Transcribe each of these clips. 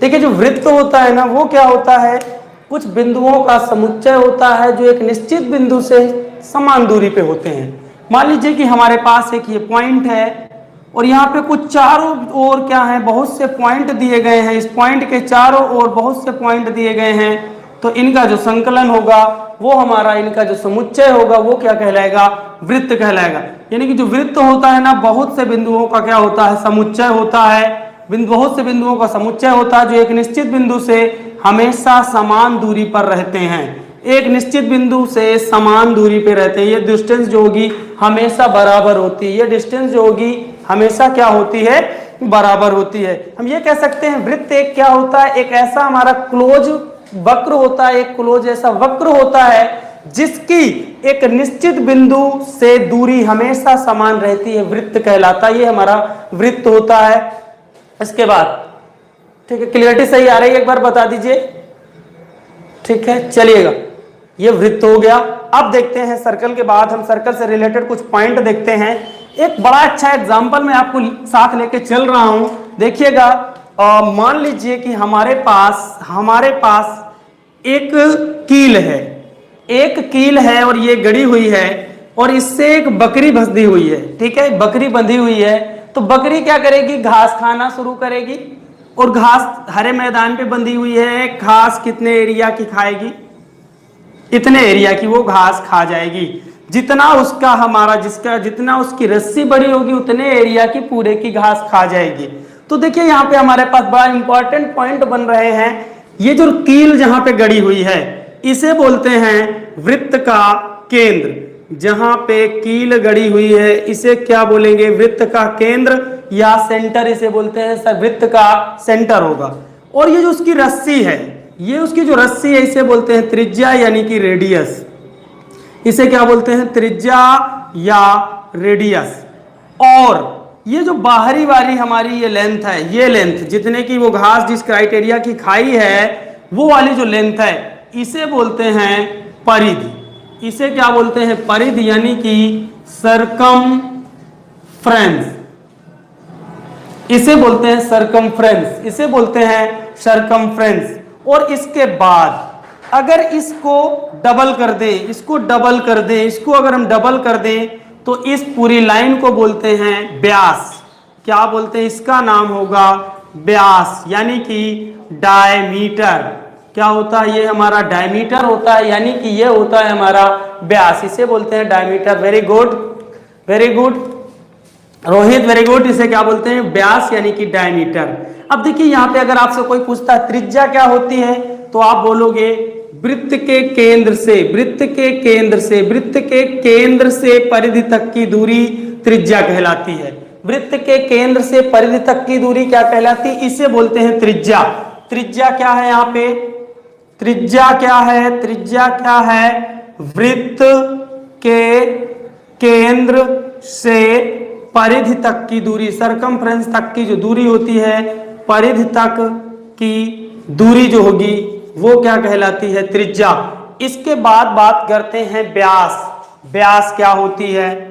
देखिए जो वृत्त होता है ना वो क्या होता है, कुछ बिंदुओं का समुच्चय होता है जो एक निश्चित बिंदु से समान दूरी पे होते हैं। मान लीजिए कि हमारे पास एक ये पॉइंट है और यहाँ पे कुछ चारों ओर क्या है, बहुत से पॉइंट दिए गए हैं, इस पॉइंट के चारों ओर बहुत से पॉइंट दिए गए हैं, तो इनका जो संकलन होगा वो हमारा, इनका जो समुच्चय होगा वो क्या कहलाएगा, वृत्त कहलाएगा। यानी कि जो वृत्त होता है ना, बहुत से बिंदुओं का क्या होता है, समुच्चय होता है, बहुत से बिंदुओं का समुच्चय होता है जो एक निश्चित बिंदु से हमेशा समान दूरी पर रहते हैं, एक निश्चित बिंदु से समान दूरी पे रहते हैं। ये डिस्टेंस जो होगी हमेशा बराबर होती है, ये डिस्टेंस जो होगी हमेशा क्या होती है, बराबर होती है। हम ये कह सकते हैं वृत्त एक क्या होता है, एक ऐसा हमारा क्लोज वक्र होता है, एक क्लोज ऐसा वक्र होता है जिसकी एक निश्चित बिंदु से दूरी हमेशा समान रहती है, वृत्त कहलाता है, ये हमारा वृत्त होता है। इसके बाद ठीक है, क्लियरिटी सही आ रही है, एक बार बता दीजिए। ठीक है, चलिएगा, ये वृत्त हो गया। अब देखते हैं सर्कल के बाद हम सर्कल से रिलेटेड कुछ पॉइंट देखते हैं। एक बड़ा अच्छा एग्जांपल मैं आपको साथ लेके चल रहा हूं, देखिएगा। मान लीजिए कि हमारे पास एक कील है, एक कील है और ये गड़ी हुई है और इससे एक बकरी बंधी हुई है। ठीक है, बकरी बंधी हुई है, तो बकरी क्या करेगी, घास खाना शुरू करेगी और घास हरे मैदान पे बंधी हुई है, घास कितने एरिया की खाएगी, इतने एरिया की वो घास खा जाएगी। जितना उसका हमारा जितना उसकी रस्सी बड़ी होगी उतने एरिया की पूरे की घास खा जाएगी। तो देखिए यहाँ पे हमारे पास बड़ा इंपॉर्टेंट पॉइंट बन रहे हैं। ये जो कील जहां पे गड़ी हुई है इसे बोलते हैं वृत्त का केंद्र। जहां पे कील गड़ी हुई है इसे क्या बोलेंगे, वृत्त का केंद्र या सेंटर इसे बोलते हैं, सर वृत्त का सेंटर होगा। और ये जो उसकी रस्सी है, ये उसकी जो रस्सी है इसे बोलते हैं त्रिज्या यानी कि रेडियस। इसे क्या बोलते हैं, त्रिज्या या रेडियस। और ये जो बाहरी वाली हमारी ये लेंथ है, ये लेंथ जितने की वो घास जिस क्राइटेरिया की खाई है वो वाली जो लेंथ है इसे बोलते हैं परिधि। इसे क्या बोलते हैं, परिधि यानी कि सरकमफ्रेंस। इसे बोलते हैं सरकमफ्रेंस, इसे बोलते हैं सरकमफ्रेंस। और इसके बाद अगर इसको डबल कर दें, इसको अगर हम डबल कर दें तो इस पूरी लाइन को बोलते हैं व्यास। क्या बोलते हैं, इसका नाम होगा व्यास यानी कि डायमीटर। क्या होता है, ये हमारा डायमीटर होता है, यानी कि ये होता है हमारा व्यास, इसे बोलते हैं diameter. Very good, very good Rohit, very good. इसे क्या बोलते हैं, व्यास यानी कि डायमीटर। अब देखिए यहाँ पे अगर आपसे कोई पूछता है त्रिज्या क्या होती है, तो आप बोलोगे वृत्त के केंद्र से परिधि तक की दूरी त्रिज्या कहलाती है। वृत्त के केंद्र से परिधि तक की दूरी क्या कहलाती है, इसे बोलते हैं त्रिज्या। त्रिज्या क्या है यहाँ पे, त्रिज्या क्या है, वृत्त के केंद्र से परिधि तक की दूरी, सरकमफ्रेंस तक की जो दूरी होती है, परिधि तक की दूरी जो होगी वो क्या कहलाती है, त्रिज्या। इसके बाद बात करते हैं व्यास। व्यास क्या होती है,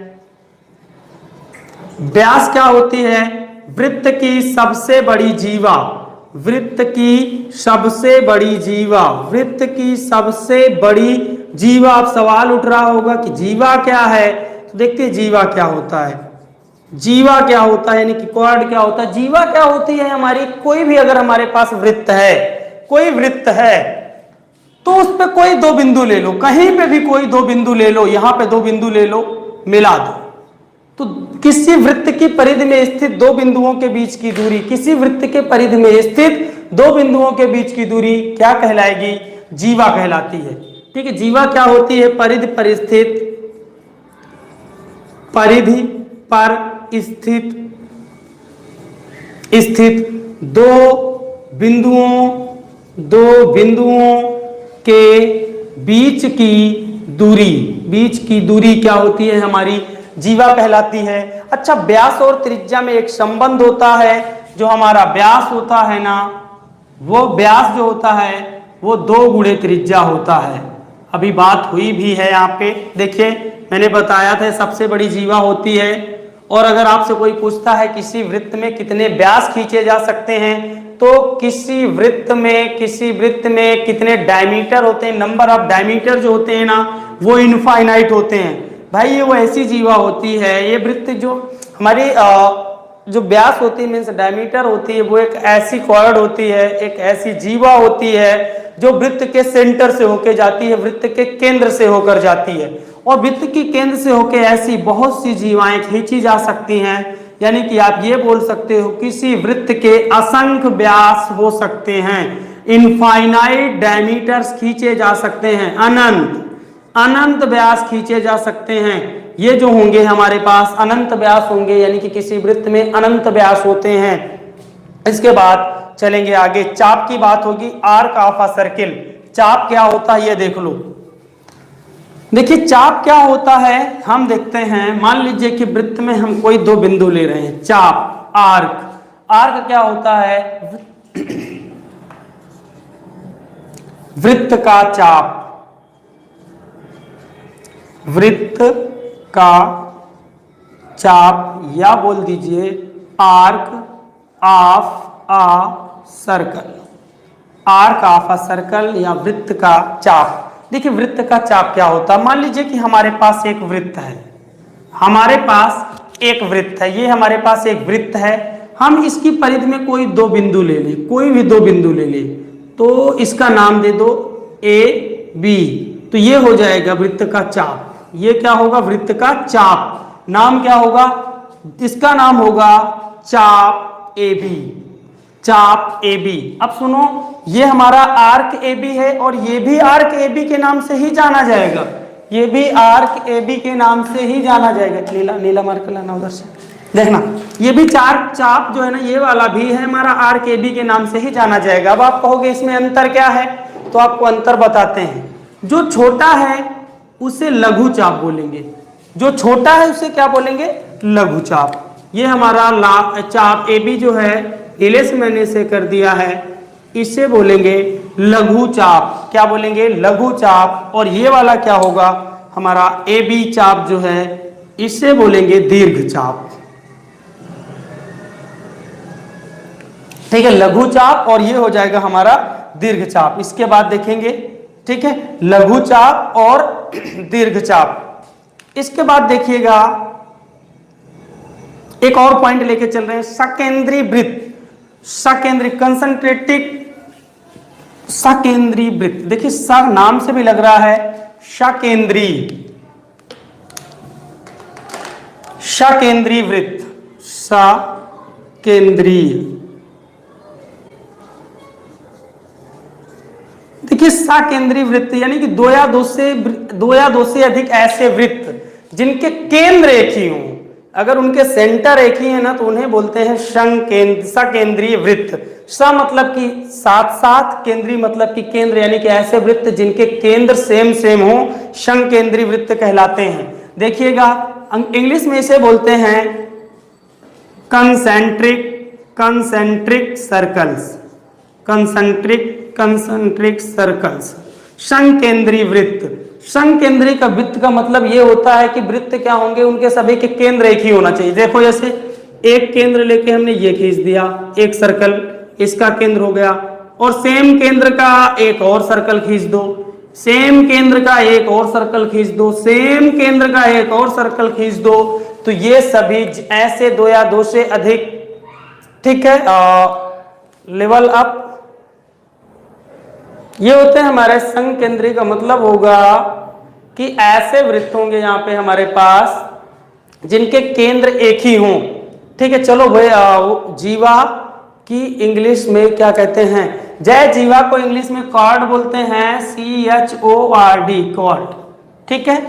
व्यास क्या होती है, वृत्त की सबसे बड़ी जीवा, वृत्त की सबसे बड़ी जीवा, वृत्त की सबसे बड़ी जीवा। अब सवाल उठ रहा होगा कि जीवा क्या है, तो देखते हैं जीवा क्या होता है। जीवा क्या होता है यानी कि कॉर्ड क्या होता है, जीवा क्या होती है हमारी, कोई भी अगर हमारे पास वृत्त है, कोई वृत्त है तो उस पे कोई दो बिंदु ले लो, कहीं पे भी कोई दो बिंदु ले लो, यहां पे दो बिंदु ले लो, मिला दो, तो किसी वृत्त की परिधि में स्थित दो बिंदुओं के बीच की दूरी, किसी वृत्त के परिधि में स्थित दो बिंदुओं के बीच की दूरी क्या कहलाएगी, जीवा कहलाती है। ठीक है, जीवा क्या होती है, परिधि पर स्थित, परिधि पर स्थित दो बिंदुओं के बीच की दूरी क्या होती है हमारी, जीवा कहलाती है। अच्छा, व्यास और त्रिज्या में एक संबंध होता है, जो हमारा व्यास होता है ना, वो व्यास जो होता है वो 2 गुणे त्रिज्या होता है। अभी बात हुई भी है यहाँ पे, देखिए मैंने बताया था सबसे बड़ी जीवा होती है। और अगर आपसे कोई पूछता है किसी वृत्त में कितने व्यास खींचे जा सकते हैं, तो किसी वृत्त में कितने डायमीटर होते हैं, नंबर ऑफ डायमीटर जो होते हैं ना वो इनफाइनाइट होते हैं। भाई ये वो ऐसी जीवा होती है, ये वृत्त जो हमारी जो व्यास होती है मीन्स डायमीटर होती है, वो एक ऐसी कॉर्ड होती है, एक ऐसी जीवा होती है जो वृत्त के सेंटर से होकर जाती है, वृत्त के केंद्र से होकर जाती है। और वृत्त के केंद्र से होकर ऐसी बहुत सी जीवाएं खींची जा सकती हैं, यानी कि आप ये बोल सकते हो किसी वृत्त के असंख्य व्यास हो सकते हैं, इनफाइनाइट डायमीटर्स खींचे जा सकते हैं, अनंत व्यास खींचे जा सकते हैं। ये जो होंगे हमारे पास अनंत व्यास होंगे, यानी कि किसी वृत्त में अनंत व्यास होते हैं। इसके बाद चलेंगे आगे, चाप की बात होगी, आर्क ऑफ अ सर्किल। चाप क्या होता है ये देख लो। देखिए चाप क्या होता है हम देखते हैं, मान लीजिए कि वृत्त में हम कोई दो बिंदु ले रहे हैं, चाप, आर्क क्या होता है, वृत्त का चाप, वृत्त का चाप, या बोल दीजिए arc of a circle, arc of a circle या वृत्त का चाप। देखिए वृत्त का चाप क्या होता है, मान लीजिए कि हमारे पास एक वृत्त है, हमारे पास एक वृत्त है, ये हमारे पास एक वृत्त है, हम इसकी परिधि में कोई दो बिंदु ले लें, कोई भी दो बिंदु ले लें, तो इसका नाम दे दो ए बी, तो ये हो जाएगा वृत्त का चाप। ये क्या होगा, वृत्त का चाप, नाम क्या होगा, इसका नाम होगा चाप ए बी, चाप ए बी। अब सुनो, ये हमारा आर्क ए बी है और ये भी आर्क ए बी के नाम से ही जाना जाएगा, ये भी आर्क ए बी के नाम से ही जाना जाएगा। नीला नीला मार्कर लाना उधर से, देखना ये भी चाप जो है ना, ये वाला भी है हमारा आर्क ए बी के नाम से ही जाना जाएगा। अब आप कहोगे इसमें अंतर क्या है, तो आपको अंतर बताते हैं। जो छोटा है उसे लघु चाप बोलेंगे, जो छोटा है उसे क्या बोलेंगे, लघु चाप। ये हमारा चाप ए बी जो है, नीले से मैंने इसे कर दिया है, इसे बोलेंगे लघु चाप। क्या बोलेंगे, लघु चाप। और ये वाला क्या होगा, हमारा ए बी चाप जो है, इसे बोलेंगे दीर्घ चाप। ठीक है, लघु चाप और ये हो जाएगा हमारा दीर्घ चाप। इसके बाद देखेंगे, ठीक है, लघु चाप और दीर्घ चाप। इसके बाद देखिएगा एक और पॉइंट लेके चल रहे हैं, सकेंद्रीय वृत्त, सकेंद्रीय कंसंट्रेटिक सकेंद्रीय वृत्त। देखिए स नाम से भी लग रहा है सकेंद्रीय, सकेंद्रीय वृत्त, सकेंद्रीय। देखिए सकेंद्रीय वृत्त यानी कि दो या दो से अधिक ऐसे वृत्त जिनके केंद्र एक ही हों, अगर उनके सेंटर एक ही है ना तो उन्हें बोलते हैं सकेंद्रीय वृत्त। स मतलब कि साथ साथ, केंद्रीय मतलब कि केंद्र, यानी कि ऐसे वृत्त जिनके केंद्र सेम हो, संकेंद्रीय वृत्त कहलाते हैं। देखिएगा इंग्लिश में इसे बोलते हैं कंसेंट्रिक सर्कल्स, कंसेंट्रिक सर्कल्स, संकेंद्रीय वृत्त। संकेंद्रीय का वृत्त का मतलब ये होता है कि वृत्त क्या होंगे, उनके सभी के केंद्र एक ही होना चाहिए। देखो जैसे एक केंद्र लेके हमने ये खींच दिया, एक सर्कल, इसका केंद्र हो गया, और सेम केंद्र का एक और सर्कल खींच दो, सेम केंद्र का एक और सर्कल खींच दो, सेम केंद्र का एक और सर्कल खींच दो, तो ये सभी ऐसे दो या दो से अधिक, ठीक है, लेवल अप, ये होते हैं हमारे संकेंद्रीय। का मतलब होगा कि ऐसे वृत्त होंगे यहाँ पे हमारे पास जिनके केंद्र एक ही हों। ठीक है, चलो भाई, जीवा की इंग्लिश में क्या कहते हैं, जय जीवा को इंग्लिश में कॉर्ड बोलते हैं, CHORD, कॉर्ड। ठीक है,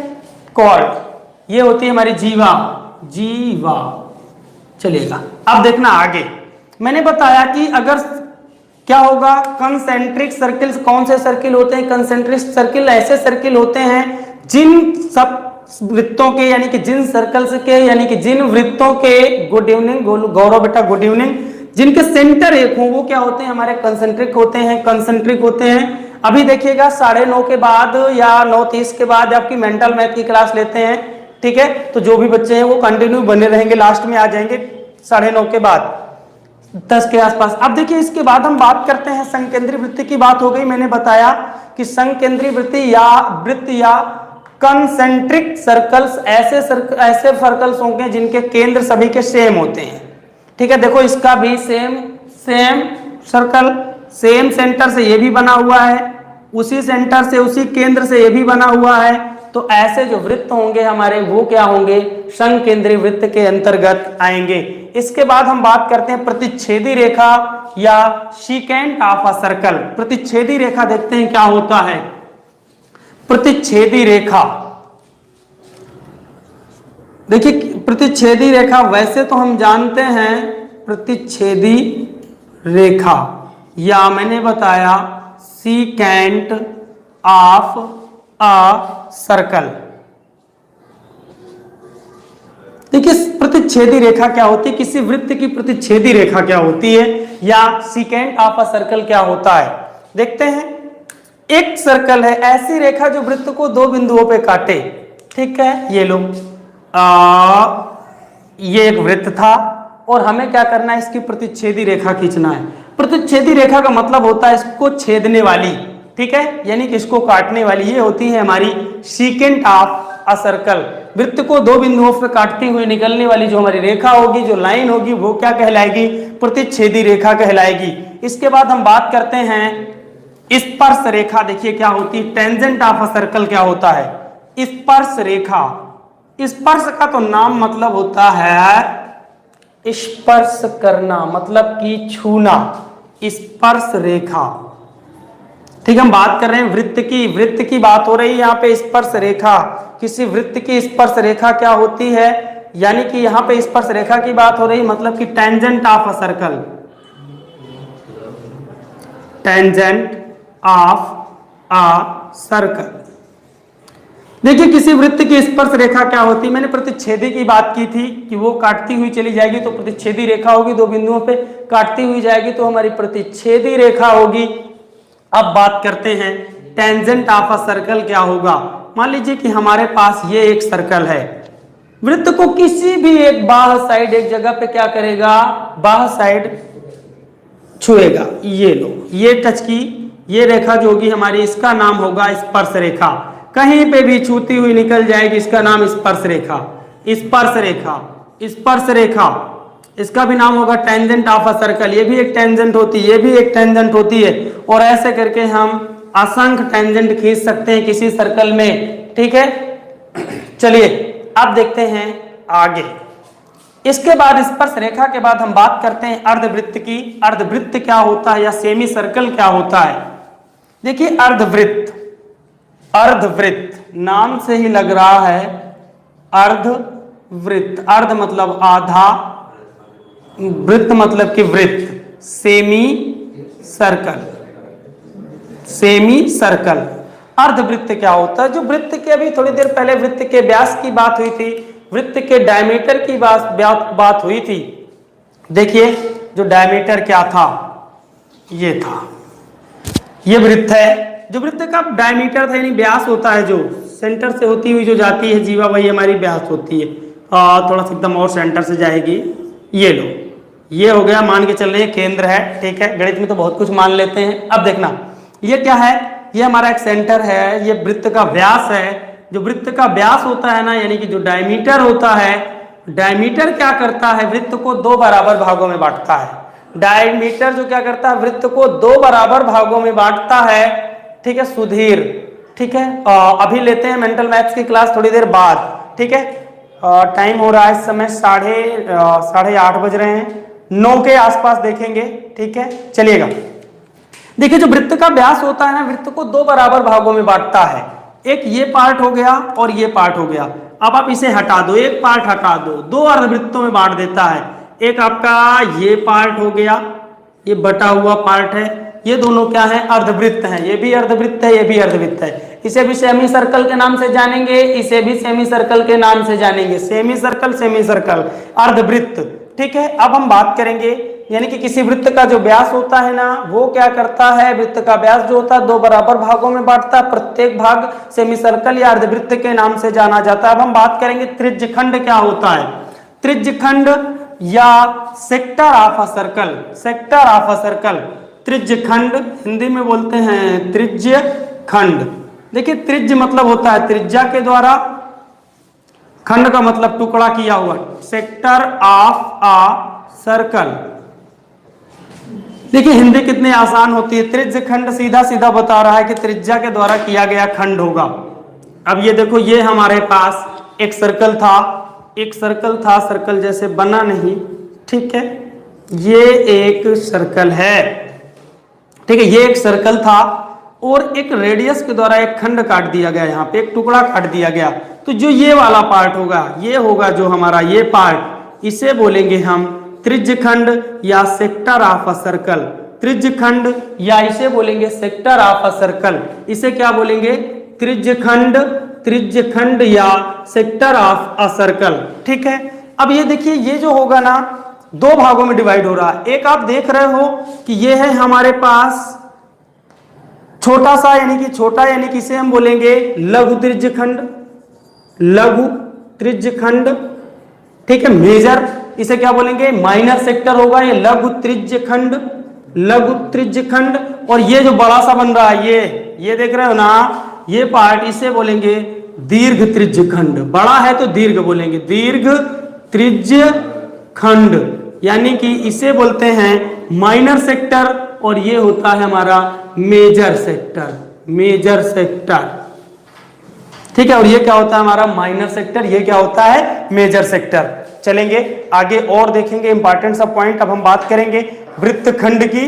कॉर्ड, ये होती है हमारी जीवा, जीवा। चलिएगा अब देखना आगे, मैंने बताया कि अगर क्या होगा, कंसेंट्रिक सर्किल्स, कौन से सर्किल होते हैं, कंसेंट्रिक सर्किल ऐसे सर्किल होते हैं जिन सब वृत्तों के, यानी कि जिन सर्कल्स के, यानी कि जिन वृत्तों के, गुड इवनिंग गौरव बेटा, गुड इवनिंग, जिनके सेंटर एक हो, वो क्या होते हैं, हमारे कंसेंट्रिक होते हैं, कंसेंट्रिक होते हैं। अभी देखिएगा 9:30 के बाद या 9:30 के बाद आपकी मेंटल मैथ की क्लास लेते हैं। ठीक है, तो जो भी बच्चे हैं वो कंटिन्यू बने रहेंगे, लास्ट में आ जाएंगे 9:30 के बाद। 10 के आसपास। अब देखिए इसके बाद हम बात करते हैं संकेंद्रीय वृत्त की। बात हो गई, मैंने बताया कि संकेंद्रीय वृत्ति या वृत्त या कंसेंट्रिक सर्कल्स ऐसे सर्कल्स होंगे जिनके केंद्र सभी के सेम होते हैं। ठीक है, देखो इसका भी सेम सर्कल, सेम सेंटर से ये भी बना हुआ है, उसी सेंटर से उसी केंद्र से ये भी बना हुआ है। तो ऐसे जो वृत्त होंगे हमारे वो क्या होंगे, संकेंद्रीय वृत्त के अंतर्गत आएंगे। इसके बाद हम बात करते हैं प्रतिच्छेदी रेखा या सीकेंट ऑफ अ सर्कल। प्रतिच्छेदी रेखा देखते हैं क्या होता है। प्रतिच्छेदी रेखा, देखिए प्रतिच्छेदी रेखा वैसे तो हम जानते हैं प्रतिच्छेदी रेखा या मैंने बताया सीकेंट ऑफ अ सर्कल। देखिए प्रतिच्छेदी रेखा क्या होती है, किसी वृत्त की प्रतिच्छेदी रेखा क्या होती है या सीकेंट ऑफ अ सर्कल क्या होता है। देखते हैं, एक सर्कल है, ऐसी रेखा जो वृत्त को दो बिंदुओं पे काटे। ठीक है, ये लो ये एक वृत्त था और हमें क्या करना है, इसकी प्रतिच्छेदी रेखा खींचना है। प्रतिच्छेदी रेखा का मतलब होता है इसको छेदने वाली, ठीक है, यानी कि इसको काटने वाली। ये होती है हमारी सीकेंट ऑफ अ सर्कल। वृत्त को दो बिंदुओं पर काटती हुई निकलने वाली जो हमारी रेखा होगी, जो लाइन होगी, वो क्या कहलाएगी, प्रतिच्छेदी रेखा कहलाएगी। इसके बाद हम बात करते हैं स्पर्श रेखा। देखिए क्या होती है, टेंजेंट ऑफ अ सर्कल क्या होता है, स्पर्श रेखा। स्पर्श का तो नाम मतलब होता है स्पर्श करना, मतलब कि छूना, स्पर्श रेखा। ठीक है, हम बात कर रहे हैं वृत्त की बात हो रही है यहाँ पे। स्पर्श रेखा, किसी वृत्त की स्पर्श रेखा क्या होती है, यानी कि यहाँ पे स्पर्श रेखा की बात हो रही, मतलब कि tangent of a circle, tangent of a circle. देखिए किसी वृत्त की स्पर्श रेखा क्या होती है, मैंने प्रतिच्छेदी की बात की थी कि वो काटती हुई चली जाएगी तो प्रतिच्छेदी रेखा होगी, दो बिंदुओं पे काटती हुई जाएगी तो हमारी प्रतिच्छेदी रेखा होगी। अब बात करते हैं टेंजेंट ऑफ अ सर्कल क्या होगा। मान लीजिए कि हमारे पास ये एक सर्कल है, वृत्त को किसी भी एक बाह्य साइड, एक जगह पे क्या करेगा, बाह्य साइड छुएगा। ये लो, ये टच की ये रेखा जो होगी हमारी, इसका नाम होगा स्पर्श रेखा। कहीं पे भी छूती हुई निकल जाएगी, इसका नाम स्पर्श रेखा, स्पर्श रेखा, स्पर्श रेखा। इसका भी नाम होगा टेंजेंट ऑफ अ सर्कल। ये भी एक टेंजेंट होती है, ये भी एक टेंजेंट होती है, और ऐसे करके हम असंख्य टेंजेंट खींच सकते हैं किसी सर्कल में। ठीक है, चलिए अब देखते हैं आगे। इसके बाद स्पर्श रेखा के बाद हम बात करते हैं अर्धवृत्त की। अर्धवृत्त क्या होता है या सेमी सर्कल क्या होता है। देखिए अर्धवृत्त, अर्धवृत्त नाम से ही लग रहा है अर्धवृत्त। अर्ध मतलब आधा, वृत्त मतलब कि वृत्त, सेमी सर्कल, सेमी सर्कल। अर्धवृत्त क्या होता है, जो वृत्त के, अभी थोड़ी देर पहले वृत्त के व्यास की बात हुई थी, वृत्त के डायमीटर की बात हुई थी। देखिए जो डायमीटर क्या था, ये था, ये वृत्त है। जो वृत्त का डायमीटर था यानी व्यास होता है, जो सेंटर से होती हुई जो जाती है जीवा, वही हमारी व्यास होती है। थोड़ा सा एकदम और सेंटर से जाएगी। ये लो, ये हो गया, मान के चल रहे हैं केंद्र है। ठीक है, गणित में तो बहुत कुछ मान लेते हैं। अब देखना ये क्या है, ये हमारा एक सेंटर है, ये वृत्त का व्यास है। जो वृत्त का व्यास होता है ना, यानी कि जो डायमीटर होता है, डायमीटर क्या करता है, वृत्त को दो बराबर भागों में बांटता है। डायमीटर जो क्या करता है, वृत्त को दो बराबर भागों में बांटता है। ठीक है, सुधीर। ठीक है, अभी लेते हैं मेंटल मैथ्स की क्लास थोड़ी देर बाद। ठीक है, टाइम हो रहा है इस समय 8:30 बज रहे हैं, 9 के आसपास देखेंगे। ठीक है, चलिएगा। देखिए जो वृत्त का व्यास होता है ना, वृत्त को दो बराबर भागों में बांटता है। एक ये पार्ट हो गया और ये पार्ट हो गया। अब आप इसे हटा दो, एक पार्ट हटा दो, दो अर्धवृत्तों में बांट देता है। एक आपका ये पार्ट हो गया, ये बटा हुआ पार्ट है, ये दोनों क्या है, अर्धवृत्त हैं। ये भी अर्धवृत्त है, ये भी अर्धवृत्त है। इसे भी सेमी सर्कल के नाम से जानेंगे, इसे भी सेमी सर्कल के नाम से जानेंगे। सेमी सर्कल, अर्धवृत्त। ठीक है, अब हम बात करेंगे, यानी कि किसी वृत्त का जो व्यास होता है ना, वो क्या करता है, वृत्त का व्यास जो होता है दो बराबर भागों में बांटता है। प्रत्येक भाग सेमी सर्कल या अर्धवृत्त के नाम से जाना जाता है। अब हम बात करेंगे त्रिज्यखंड क्या होता है। त्रिज्यखंड या sector of a circle, sector of a circle, त्रिज्य खंड, हिंदी में बोलते हैं त्रिज्य खंड। देखिए त्रिज्य मतलब होता है त्रिज्या के द्वारा, खंड का मतलब टुकड़ा किया हुआ, सेक्टर ऑफ अ सर्कल। देखिए हिंदी कितनी आसान होती है, त्रिज्य खंड सीधा सीधा बता रहा है कि त्रिज्या के द्वारा किया गया खंड होगा। अब ये देखो ये हमारे पास एक सर्कल था, एक सर्कल था, सर्कल जैसे बना नहीं, ठीक है, ये एक सर्कल है, ठीक है, ये एक सर्कल था और एक रेडियस के द्वारा एक खंड काट दिया गया, यहाँ पे एक टुकड़ा काट दिया गया। तो जो ये वाला पार्ट होगा, ये होगा जो हमारा ये पार्ट, इसे बोलेंगे हम त्रिज्य खंड या सेक्टर ऑफ अ सर्कल, त्रिज्य खंड या इसे बोलेंगे सेक्टर ऑफ अ सर्कल। इसे क्या बोलेंगे? त्रिज्य खंड, त्रिज्य खंड या सेक्टर ऑफ अ सर्कल, ठीक है। अब ये देखिए ये जो होगा ना दो भागों में डिवाइड हो रहा है। एक आप देख रहे हो कि ये है हमारे पास छोटा सा, यानी कि छोटा, यानी कि इसे हम बोलेंगे लघु त्रिज्य खंड, लघु त्रिज्य खंड, ठीक है। मेजर इसे क्या बोलेंगे? माइनर सेक्टर होगा, ये लघु त्रिज्य खंड, लघु त्रिज्य खंड। और ये जो बड़ा सा बन रहा है ये देख रहे हो ना, ये पार्ट, इसे बोलेंगे दीर्घ त्रिज्य खंड। बड़ा है तो दीर्घ बोलेंगे, दीर्घ त्रिज्य खंड, यानी कि इसे बोलते हैं माइनर सेक्टर और ये होता है हमारा मेजर सेक्टर, मेजर सेक्टर, ठीक है। और ये क्या होता है हमारा माइनर सेक्टर, ये क्या होता है मेजर सेक्टर। चलेंगे आगे और देखेंगे इंपॉर्टेंट सा पॉइंट। अब हम बात करेंगे वृत्तखंड की,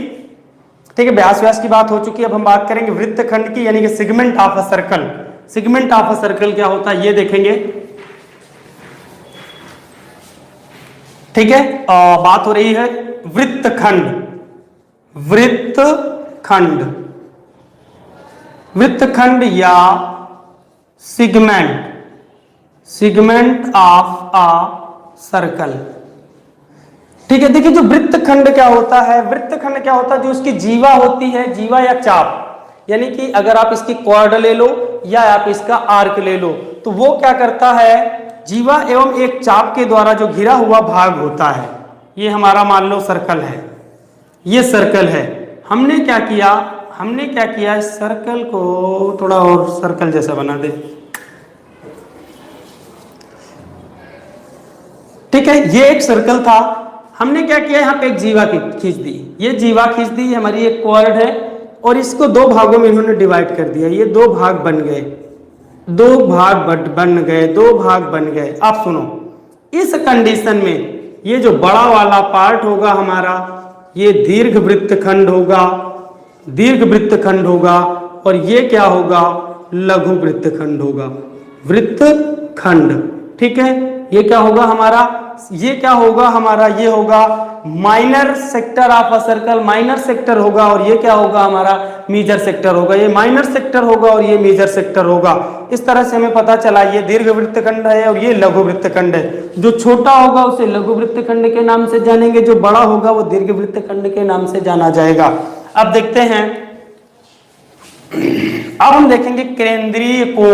ठीक है, व्यास व्यास की बात हो चुकी है, अब हम बात करेंगे वृत्तखंड की, यानी कि segment of a circle. Segment of a circle क्या होता है ये देखेंगे, ठीक है। बात हो रही है वृत्तखंड, वृत्तखंड, वृत्तखंड या segment, segment of a circle, ठीक है। देखिए जो वृत्तखंड क्या होता है, वृत्तखंड क्या होता है, जो उसकी जीवा होती है, जीवा या चाप, यानी कि अगर आप इसकी कॉर्ड ले लो या आप इसका आर्क ले लो, तो वो क्या करता है, जीवा एवं एक चाप के द्वारा जो घिरा हुआ भाग होता है, ये हमारा मान लो सर्कल है, ये सर्कल है। हमने क्या किया, हमने क्या किया, इस सर्कल को थोड़ा और सर्कल जैसा बना दे, ठीक है। ये एक सर्कल था, हमने क्या किया, यहाँ पे एक जीवा खींच दी, ये जीवा खींच दी, हमारी एक कॉर्ड है और इसको दो भागों में इन्होंने डिवाइड कर दिया, ये दो भाग बन गए, दो भाग बन गए, दो भाग बन गए। आप सुनो, इस कंडीशन में ये जो बड़ा वाला पार्ट होगा हमारा, ये दीर्घ वृत्तखंड होगा, दीर्घ वृत्तखंड होगा, और ये क्या होगा, लघु वृत्तखंड होगा, वृत्तखंड, ठीक है। ये क्या होगा हमारा, ये क्या होगा हमारा, ये होगा minor sector of a circle, minor sector होगा, और ये क्या होगा हमारा मेजर सेक्टर होगा, ये माइनर सेक्टर होगा और ये मेजर सेक्टर होगा। इस तरह से हमें पता चला ये दीर्घ वृत्तखंड है और ये लघु वृत्तखंड है। जो छोटा होगा उसे लघु वृत्तखंड के नाम से जानेंगे, जो बड़ा होगा वो दीर्घ वृत्तखंड के नाम से जाना जाएगा। अब देखते हैं, अब हम देखेंगे केंद्रीय कोण।